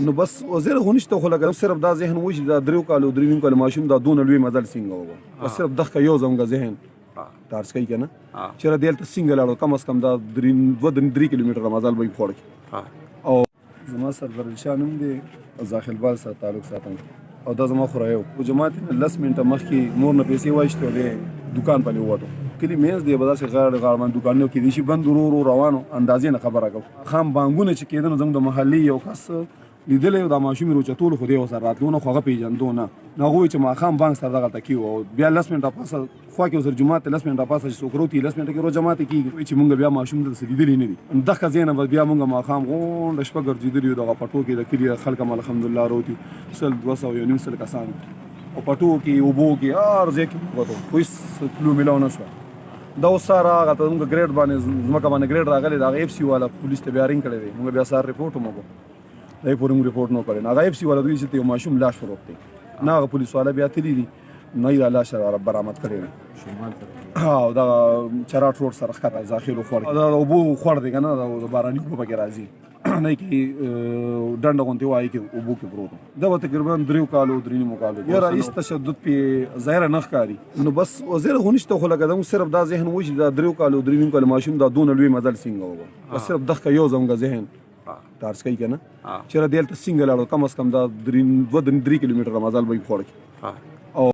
نو بس وزیر خو نشته خو لکه صرف دا ذهن و چې دا دریو کالو درې نیم کالو ماشوم دا دونه لوی مزل څنګه وو بس صرف دغه یو زموږ ذهن تارس کوي کنه چې را دلته څنګه لاړو کم از کم دا 3 کیلومتره مزل به خوړ او زما سردار شانم دی ځاخل بال سره تعلق ساتم او دا زما خو رايو او جماعت 10 منټه مخکې مور نه پیسې وایشته دی دکان باندې ووتو کلی میز دی بدا سي غاړه من دکانونو کې دي شي بند ورو روانو اندازې نه خبره کو خام بانګونه چې کېدنه زموږ د محلي یو کس لیدلې دا ماشوم روچتول خو دی وسره راتلونه خوغه پیژندونه نو هغه چې ما خام بانک سره دغه تکیو او بیا 10 منټه پاسه خو کې وسره جمعه 10 منټه پاسه چې سوکروتی 10 منټه کې رو جماعت کیږي چې مونږ بیا ماشوم د لیدلې نه دي دغه زینه بیا مونږ ما خام غون د شپه ګرځیدلی دغه پټو کې د کلی خلک الحمدلله روتی سل 200 یو نیم سل کسان او پټو کې وبو کې ارزه کې وته خو کلو ملونه شو دا وساره هغه ته موږ ګریډ باندې زمکه باندې ګریډ راغلی دا اف سی والا پولیس ته بیا رینګ کړی دی موږ بیا سار ریپورټ مو دا پورې موږ ریپورټ نو کړی هغه اف سی والا دوی چې یو ماشوم لاش وروته نه هغه پولیس والا بیا تللی دي نه یې لاش برآمد کړی دی شمال ته ها دا چراټ روډ سره ښکته ځاخیلو خور دا وبو خور دی کنه دا باراني په کې راځي نه کې ډنډ غونتی وای کې وبو کې پروت دا به تقریبا 3 کالو 3 نیمو کالو یا رئیس تشدد په ظاهر نه ښکاری نو بس وزیر خو نشته خو لکه صرف دا ذهن و چې دا 3 کالو 3 نیمو کالو ماشوم دا دونه لوی مزل څنګه وو بس صرف دغه یو زموږ ذهن تارس کوي کنه چې را دلته څنګه لاړو کم از کم دا 3 کیلومتره مزل به خوړ